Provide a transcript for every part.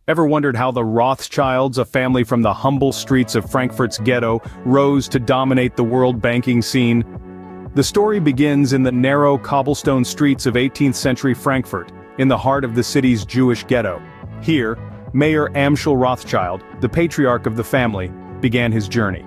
Ever wondered how the Rothschilds, a family from the humble streets of Frankfurt's ghetto, rose to dominate the world banking scene? The story begins in the narrow cobblestone streets of 18th-century Frankfurt, in the heart of the city's Jewish ghetto. Here, Mayer Amschel Rothschild, the patriarch of the family, began his journey.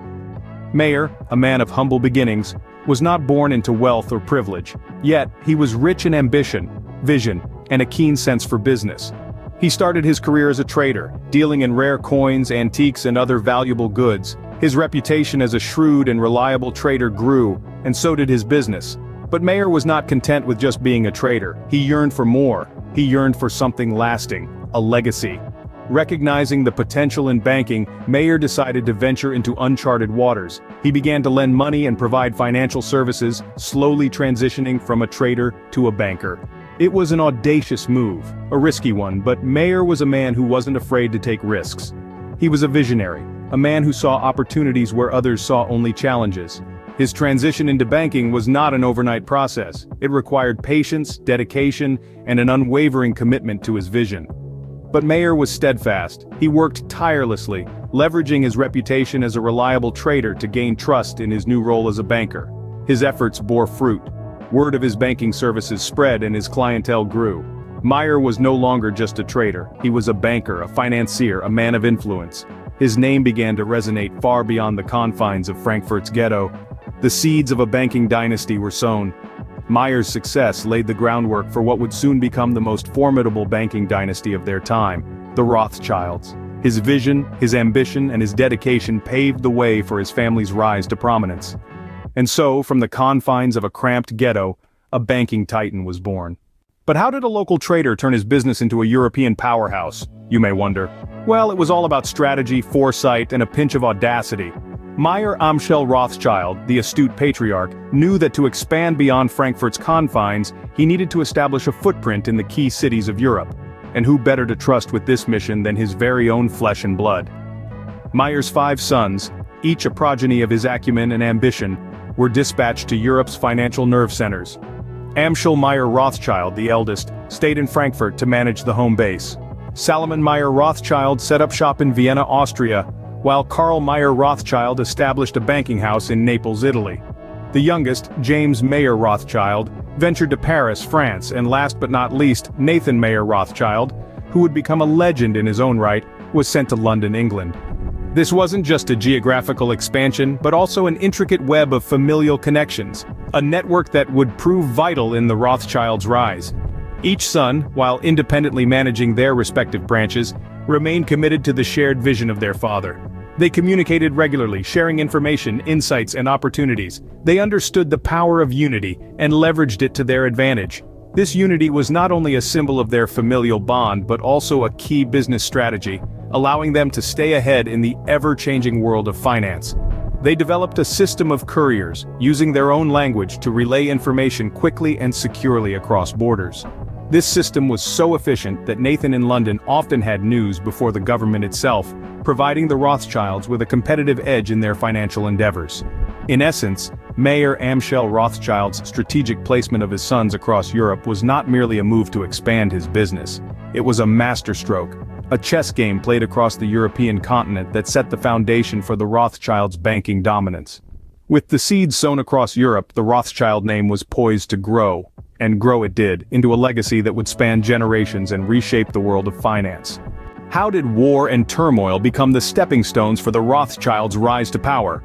Mayer, a man of humble beginnings, was not born into wealth or privilege, yet he was rich in ambition, vision, and a keen sense for business. He started his career as a trader, dealing in rare coins, antiques, and other valuable goods. His reputation as a shrewd and reliable trader grew, and so did his business. But Mayer was not content with just being a trader. He yearned for more. He yearned for something lasting, a legacy. Recognizing the potential in banking, Mayer decided to venture into uncharted waters. He began to lend money and provide financial services, slowly transitioning from a trader to a banker. It was an audacious move, a risky one, but Mayer was a man who wasn't afraid to take risks. He was a visionary, a man who saw opportunities where others saw only challenges. His transition into banking was not an overnight process. It required patience, dedication, and an unwavering commitment to his vision. But Mayer was steadfast. He worked tirelessly, leveraging his reputation as a reliable trader to gain trust in his new role as a banker. His efforts bore fruit. Word of his banking services spread and his clientele grew. Mayer was no longer just a trader. He was a banker, a financier, a man of influence. His name began to resonate far beyond the confines of Frankfurt's ghetto. The seeds of a banking dynasty were sown. Mayer's success laid the groundwork for what would soon become the most formidable banking dynasty of their time, the Rothschilds. His vision, his ambition, and his dedication paved the way for his family's rise to prominence. And so, from the confines of a cramped ghetto, a banking titan was born. But how did a local trader turn his business into a European powerhouse, you may wonder? Well, it was all about strategy, foresight, and a pinch of audacity. Mayer Amschel Rothschild, the astute patriarch, knew that to expand beyond Frankfurt's confines, he needed to establish a footprint in the key cities of Europe. And who better to trust with this mission than his very own flesh and blood? Mayer's 5 sons, each a progeny of his acumen and ambition, were dispatched to Europe's financial nerve centers. Amschel Mayer Rothschild, the eldest, stayed in Frankfurt to manage the home base. Salomon Mayer Rothschild set up shop in Vienna, Austria, while Karl Mayer Rothschild established a banking house in Naples, Italy. The youngest, James Mayer Rothschild, ventured to Paris, France, and last but not least, Nathan Mayer Rothschild, who would become a legend in his own right, was sent to London, England. This wasn't just a geographical expansion, but also an intricate web of familial connections, a network that would prove vital in the Rothschilds' rise. Each son, while independently managing their respective branches, remained committed to the shared vision of their father. They communicated regularly, sharing information, insights, and opportunities. They understood the power of unity and leveraged it to their advantage. This unity was not only a symbol of their familial bond but also a key business strategy, allowing them to stay ahead in the ever-changing world of finance. They developed a system of couriers, using their own language to relay information quickly and securely across borders. This system was so efficient that Nathan in London often had news before the government itself, providing the Rothschilds with a competitive edge in their financial endeavors. In essence, Mayer Amschel Rothschild's strategic placement of his sons across Europe was not merely a move to expand his business. It was a masterstroke, a chess game played across the European continent that set the foundation for the Rothschilds' banking dominance. With the seeds sown across Europe, the Rothschild name was poised to grow, and grow it did, into a legacy that would span generations and reshape the world of finance. How did war and turmoil become the stepping stones for the Rothschilds' rise to power?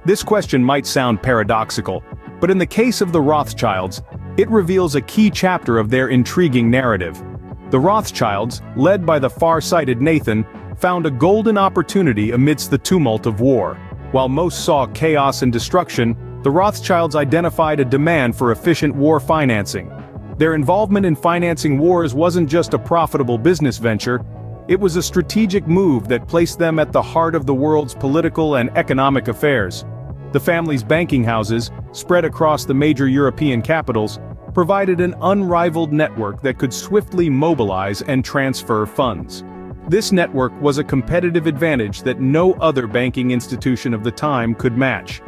This question might sound paradoxical, but in the case of the Rothschilds, it reveals a key chapter of their intriguing narrative. The Rothschilds, led by the far-sighted Nathan, found a golden opportunity amidst the tumult of war. While most saw chaos and destruction, the Rothschilds identified a demand for efficient war financing. Their involvement in financing wars wasn't just a profitable business venture, it was a strategic move that placed them at the heart of the world's political and economic affairs. The family's banking houses, spread across the major European capitals, provided an unrivaled network that could swiftly mobilize and transfer funds. This network was a competitive advantage that no other banking institution of the time could match.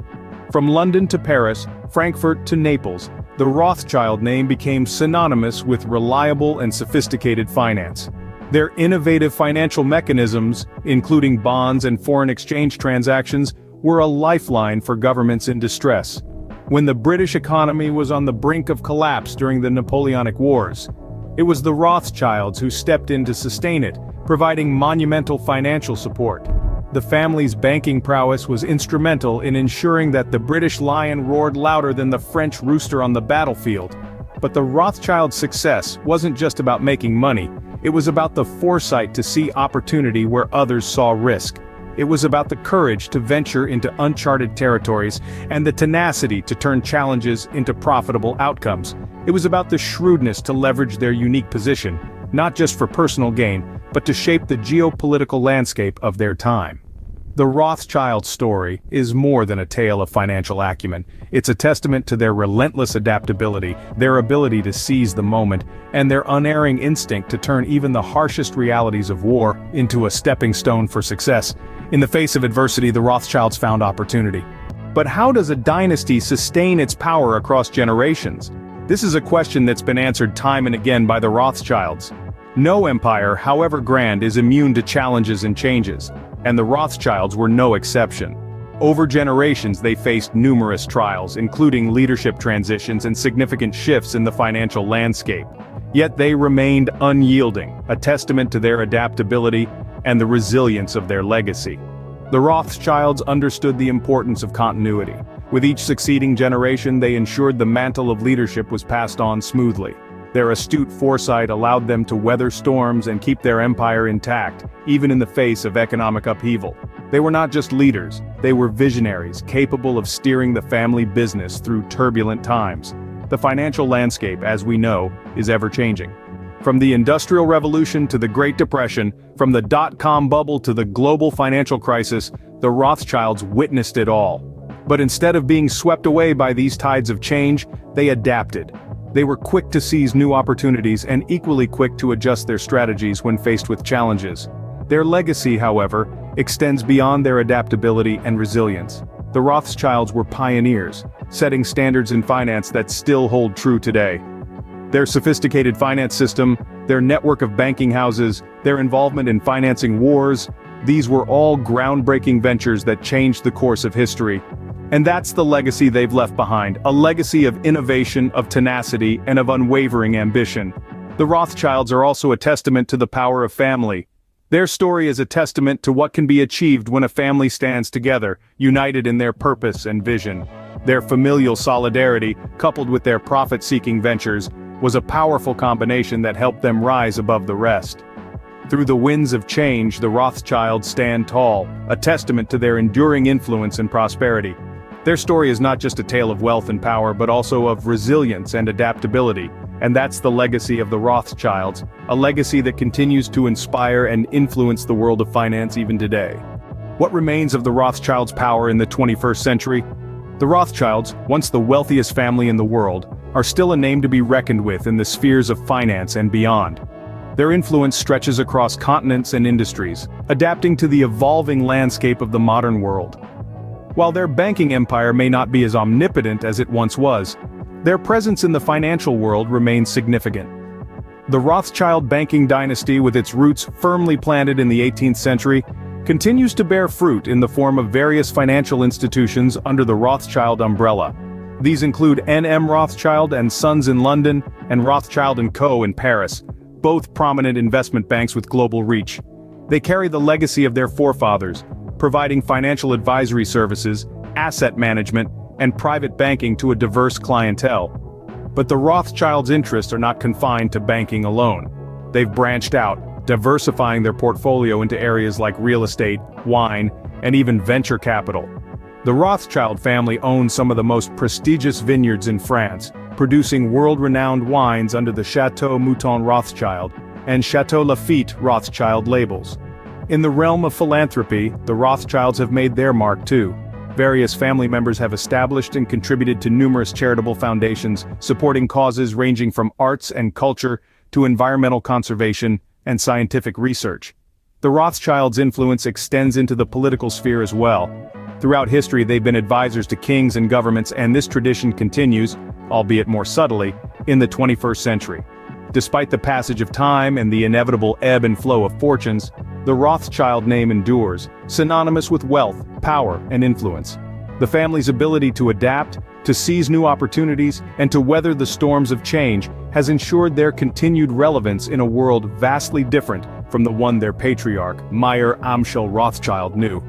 From London to Paris, Frankfurt to Naples, the Rothschild name became synonymous with reliable and sophisticated finance. Their innovative financial mechanisms, including bonds and foreign exchange transactions, were a lifeline for governments in distress. When the British economy was on the brink of collapse during the Napoleonic Wars, it was the Rothschilds who stepped in to sustain it, providing monumental financial support. The family's banking prowess was instrumental in ensuring that the British lion roared louder than the French rooster on the battlefield. But the Rothschilds' success wasn't just about making money, it was about the foresight to see opportunity where others saw risk. It was about the courage to venture into uncharted territories and the tenacity to turn challenges into profitable outcomes. It was about the shrewdness to leverage their unique position, not just for personal gain, but to shape the geopolitical landscape of their time. The Rothschild story is more than a tale of financial acumen. It's a testament to their relentless adaptability, their ability to seize the moment, and their unerring instinct to turn even the harshest realities of war into a stepping stone for success. In the face of adversity, the Rothschilds found opportunity. But how does a dynasty sustain its power across generations? This is a question that's been answered time and again by the Rothschilds. No empire, however grand, is immune to challenges and changes, and the Rothschilds were no exception. Over generations they faced numerous trials, including leadership transitions and significant shifts in the financial landscape. Yet they remained unyielding, a testament to their adaptability and the resilience of their legacy. The Rothschilds understood the importance of continuity. With each succeeding generation, they ensured the mantle of leadership was passed on smoothly. Their astute foresight allowed them to weather storms and keep their empire intact, even in the face of economic upheaval. They were not just leaders, they were visionaries, capable of steering the family business through turbulent times. The financial landscape, as we know, is ever-changing. From the Industrial Revolution to the Great Depression, from the dot-com bubble to the global financial crisis, the Rothschilds witnessed it all. But instead of being swept away by these tides of change, they adapted. They were quick to seize new opportunities and equally quick to adjust their strategies when faced with challenges. Their legacy, however, extends beyond their adaptability and resilience. The Rothschilds were pioneers, setting standards in finance that still hold true today. Their sophisticated finance system, their network of banking houses, their involvement in financing wars, these were all groundbreaking ventures that changed the course of history. And that's the legacy they've left behind, a legacy of innovation, of tenacity, and of unwavering ambition. The Rothschilds are also a testament to the power of family. Their story is a testament to what can be achieved when a family stands together, united in their purpose and vision. Their familial solidarity, coupled with their profit-seeking ventures, was a powerful combination that helped them rise above the rest. Through the winds of change, the Rothschilds stand tall, a testament to their enduring influence and prosperity. Their story is not just a tale of wealth and power, but also of resilience and adaptability, and that's the legacy of the Rothschilds, a legacy that continues to inspire and influence the world of finance even today. What remains of the Rothschilds' power in the 21st century? The Rothschilds, once the wealthiest family in the world, are still a name to be reckoned with in the spheres of finance and beyond. Their influence stretches across continents and industries, adapting to the evolving landscape of the modern world. While their banking empire may not be as omnipotent as it once was, their presence in the financial world remains significant. The Rothschild banking dynasty, with its roots firmly planted in the 18th century, continues to bear fruit in the form of various financial institutions under the Rothschild umbrella. These include N.M. Rothschild and Sons in London and Rothschild & Co. in Paris, both prominent investment banks with global reach. They carry the legacy of their forefathers, providing financial advisory services, asset management, and private banking to a diverse clientele. But the Rothschilds' interests are not confined to banking alone. They've branched out, diversifying their portfolio into areas like real estate, wine, and even venture capital. The Rothschild family owns some of the most prestigious vineyards in France, producing world-renowned wines under the Chateau Mouton Rothschild and Chateau Lafite Rothschild labels. In the realm of philanthropy, the Rothschilds have made their mark too. Various family members have established and contributed to numerous charitable foundations, supporting causes ranging from arts and culture to environmental conservation and scientific research. The Rothschilds' influence extends into the political sphere as well. Throughout history, they've been advisors to kings and governments, and this tradition continues, albeit more subtly, in the 21st century. Despite the passage of time and the inevitable ebb and flow of fortunes, the Rothschild name endures, synonymous with wealth, power, and influence. The family's ability to adapt, to seize new opportunities, and to weather the storms of change has ensured their continued relevance in a world vastly different from the one their patriarch, Meyer Amschel Rothschild, knew.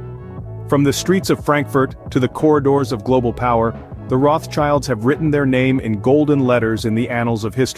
From the streets of Frankfurt to the corridors of global power, the Rothschilds have written their name in golden letters in the annals of history.